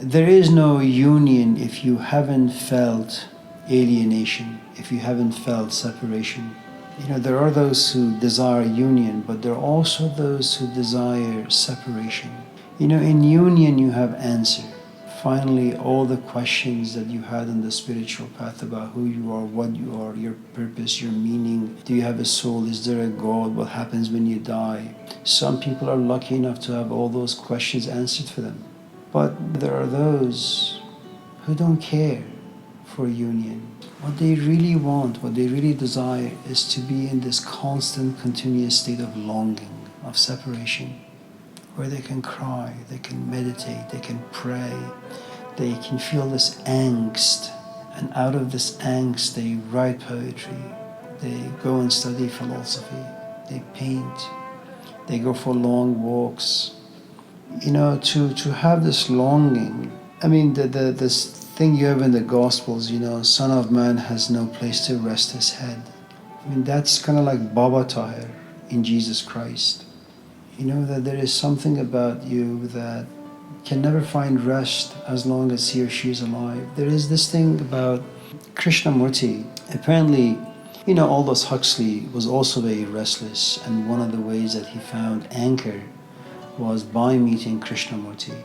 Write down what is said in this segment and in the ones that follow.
there is no union if you haven't felt alienation, if you haven't felt separation. There are those who desire union, but there are also those who desire separation. In union you have answer. Finally, all the questions that you had on the spiritual path about who you are, what you are, your purpose, your meaning, do you have a soul, is there a God, what happens when you die? Some people are lucky enough to have all those questions answered for them. But there are those who don't care for union. What they really want, what they really desire is to be in this constant, continuous state of longing, of separation, where they can cry, they can meditate, they can pray, they can feel this angst, and out of this angst they write poetry, they go and study philosophy, they paint, they go for long walks. To have this longing. This thing you have in the Gospels, Son of Man has no place to rest his head. That's kind of like Baba Tahir in Jesus Christ. That there is something about you that can never find rest as long as he or she is alive. There is this thing about Krishnamurti. Apparently, Aldous Huxley was also very restless, and one of the ways that he found anchor was by meeting Krishnamurti.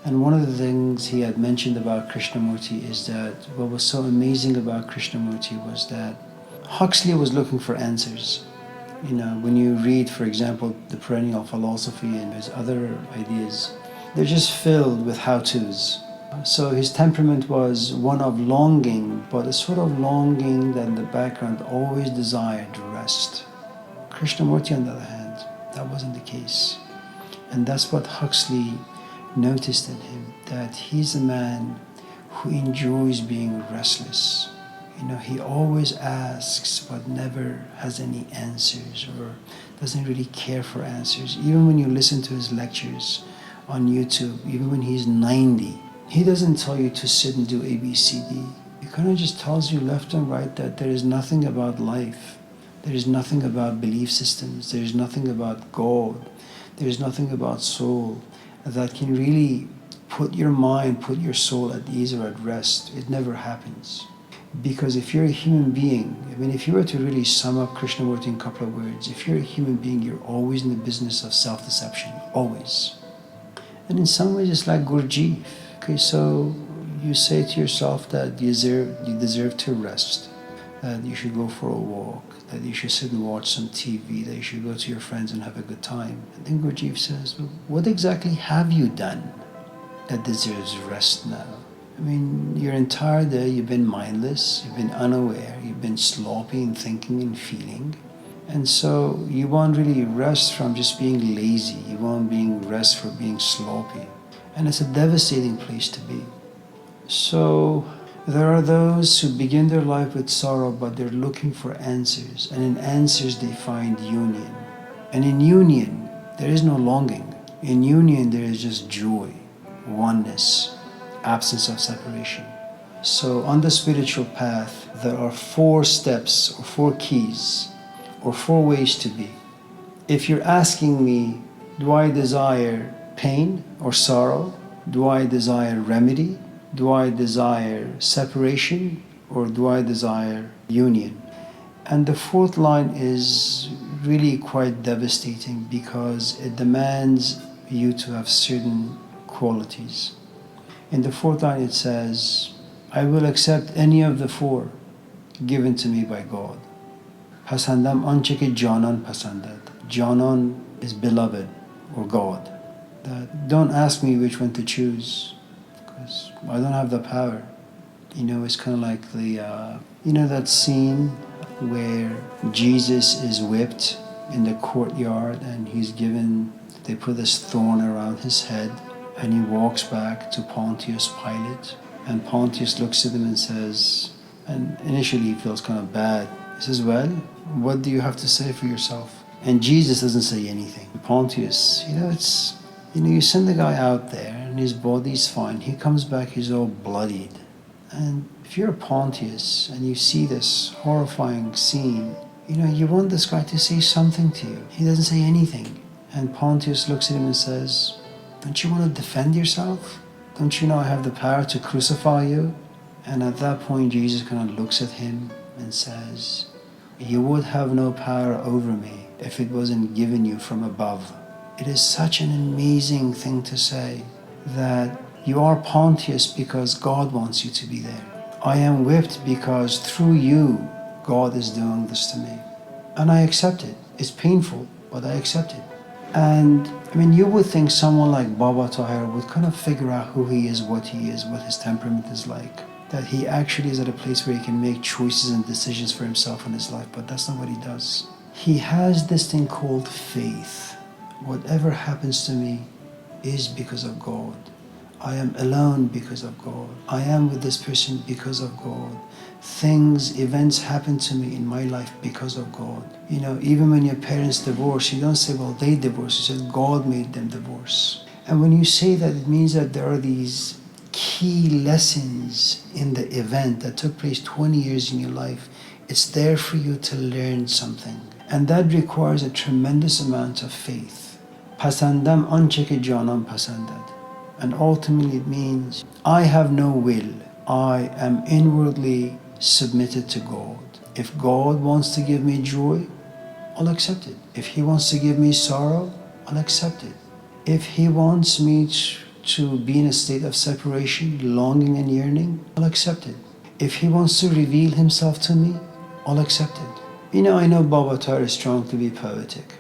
And one of the things he had mentioned about Krishnamurti is that what was so amazing about Krishnamurti was that Huxley was looking for answers. When you read, for example, the perennial philosophy and his other ideas, they're just filled with how-tos. So his temperament was one of longing, but a sort of longing that in the background always desired rest. Krishnamurti, on the other hand, that wasn't the case. And that's what Huxley noticed in him, that he's a man who enjoys being restless. He always asks but never has any answers, or doesn't really care for answers. Even when you listen to his lectures on YouTube, even when he's 90, he doesn't tell you to sit and do A, B, C, D. He kind of just tells you left and right that there is nothing about life. There is nothing about belief systems. There is nothing about God. There is nothing about soul that can really put your mind, put your soul at ease or at rest. It never happens. Because if you're a human being, if you were to really sum up Krishnamurti in a couple of words, if you're a human being, you're always in the business of self-deception, always. And in some ways it's like Gurdjieff. Okay, so you say to yourself that you deserve to rest, that you should go for a walk, that you should sit and watch some TV, that you should go to your friends and have a good time. And then Gurdjieff says, well, what exactly have you done that deserves rest now? Your entire day you've been mindless, you've been unaware, you've been sloppy in thinking and feeling. And so you want really rest from just being lazy, you want rest for being sloppy. And it's a devastating place to be. So there are those who begin their life with sorrow, but they're looking for answers. And in answers they find union. And in union, there is no longing. In union, there is just joy, oneness, absence of separation. So on the spiritual path, there are 4 steps or 4 keys or 4 ways to be. If you're asking me, do I desire pain or sorrow? Do I desire remedy? Do I desire separation, or do I desire union? And the 4th line is really quite devastating because it demands you to have certain qualities. In the 4th line it says, I will accept any of the 4 given to me by God. Pasandam anche ke janan pasandad. Janan is beloved or God. That don't ask me which one to choose, because I don't have the power. It's kind of like the, that scene where Jesus is whipped in the courtyard and they put this thorn around his head, and he walks back to Pontius Pilate, and Pontius looks at him and says, and initially he feels kind of bad. He says, well, what do you have to say for yourself? And Jesus doesn't say anything. Pontius, you send the guy out there and his body's fine. He comes back, he's all bloodied. And if you're Pontius and you see this horrifying scene, you want this guy to say something to you. He doesn't say anything. And Pontius looks at him and says, don't you want to defend yourself? Don't you know I have the power to crucify you? And at that point, Jesus kind of looks at him and says, you would have no power over me if it wasn't given you from above. It is such an amazing thing to say, that you are Pontius because God wants you to be there. I am whipped because through you, God is doing this to me. And I accept it. It's painful, but I accept it. And I mean, you would think someone like Baba Tahir would kind of figure out who he is, what his temperament is like. That he actually is at a place where he can make choices and decisions for himself in his life, but that's not what he does. He has this thing called faith. Whatever happens to me is because of God. I am alone because of God. I am with this person because of God. Events happen to me in my life because of God. You know, even when your parents divorce, you don't say, well, they divorced. You say, God made them divorce. And when you say that, it means that there are these key lessons in the event that took place 20 years in your life. It's there for you to learn something. And that requires a tremendous amount of faith. Pasandam anche ke janam pasandad. And ultimately it means, I have no will. I am inwardly submitted to God. If God wants to give me joy, I'll accept it. If He wants to give me sorrow, I'll accept it. If He wants me to be in a state of separation, longing and yearning, I'll accept it. If He wants to reveal Himself to me, I'll accept it. You know, I know Baba Tahir is trying to be poetic,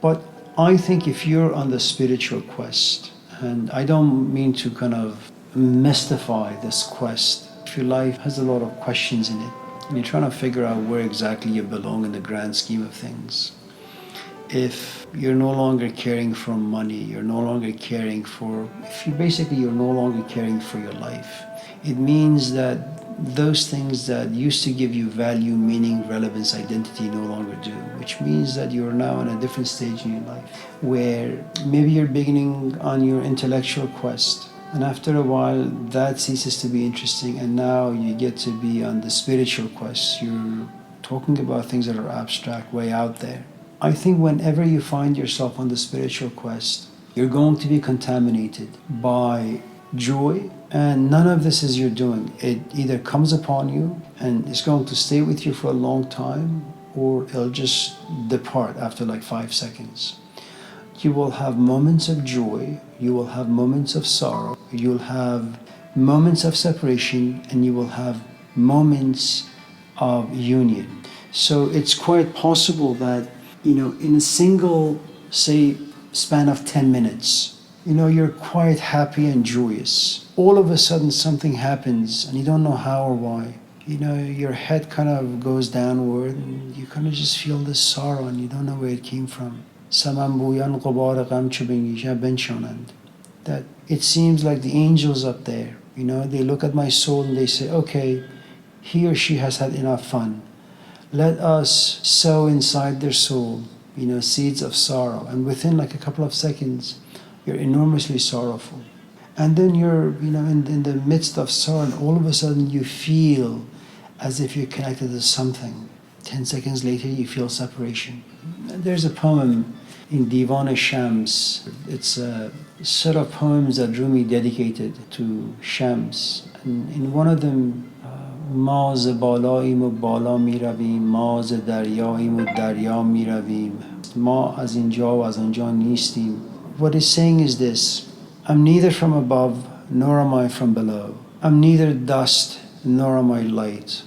but I think if you're on the spiritual quest, and I don't mean to kind of mystify this quest, if your life has a lot of questions in it, and you're trying to figure out where exactly you belong in the grand scheme of things, if you're no longer caring for money, you're no longer caring for, you're no longer caring for your life, it means that those things that used to give you value, meaning, relevance, identity no longer do, which means that you're now in a different stage in your life where maybe you're beginning on your intellectual quest, and after a while that ceases to be interesting, and now you get to be on the spiritual quest. You're talking about things that are abstract, way out there. I think whenever you find yourself on the spiritual quest, you're going to be contaminated by joy, and none of this is your doing. It either comes upon you and it's going to stay with you for a long time, or it'll just depart after like 5 seconds. You will have moments of joy, you will have moments of sorrow, you'll have moments of separation, and you will have moments of union. So it's quite possible that, you know, in a single, say, span of 10 minutes, you know, you're quite happy and joyous. All of a sudden something happens and you don't know how or why. You know, your head kind of goes downward and you kind of just feel this sorrow and you don't know where it came from. That it seems like the angels up there, you know, they look at my soul and they say, okay, he or she has had enough fun. Let us sow inside their soul, you know, seeds of sorrow. And within like a couple of seconds, you're enormously sorrowful. And then you're, you know, in the midst of sorrow, and all of a sudden you feel as if you're connected to something. 10 seconds later, you feel separation. There's a poem in Divan Shams. It's a set of poems that Rumi dedicated to Shams. And in one of them, ما ز بالاییم و بالا می رویم، ما ز دریاییم و دریا می رویم، ما از اینجا و از آنجا نیستیم. What it's saying is this: I'm neither from above nor am I from below. I'm neither dust nor am I light.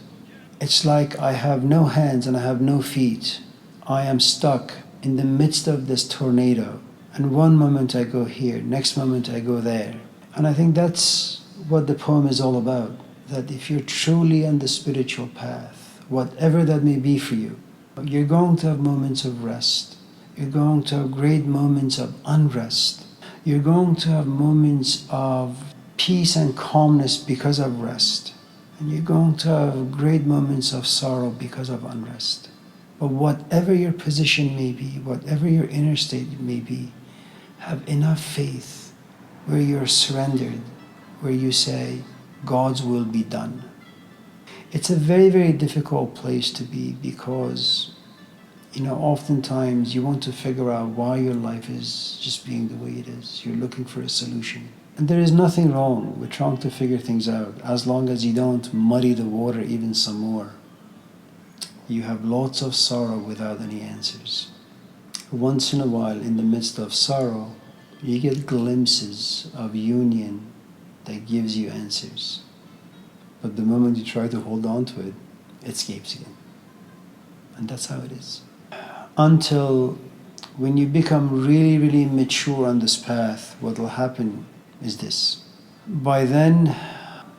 It's like I have no hands and I have no feet. I am stuck in the midst of this tornado. And one moment I go here, next moment I go there. And I think that's what the poem is all about. That if you're truly on the spiritual path, whatever that may be for you, you're going to have moments of rest. You're going to have great moments of unrest. You're going to have moments of peace and calmness because of rest. And you're going to have great moments of sorrow because of unrest. But whatever your position may be, whatever your inner state may be, have enough faith where you're surrendered, where you say, God's will be done. It's a very, very difficult place to be because, you know, oftentimes you want to figure out why your life is just being the way it is. You're looking for a solution. And there is nothing wrong with trying to figure things out as long as you don't muddy the water even some more. You have lots of sorrow without any answers. Once in a while, in the midst of sorrow, you get glimpses of union that gives you answers. But the moment you try to hold on to it, it escapes again. And that's how it is. Until when you become really, really mature on this path, what will happen is this. By then,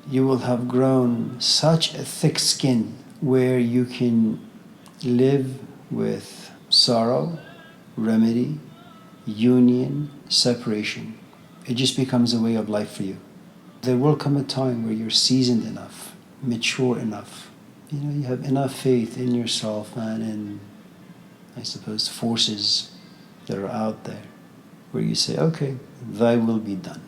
you will have grown such a thick skin where you can live with sorrow, remedy, union, separation. It just becomes a way of life for you. There will come a time where you're seasoned enough, mature enough. You have enough faith in yourself and in, I suppose, forces that are out there where you say, okay, thy will be done.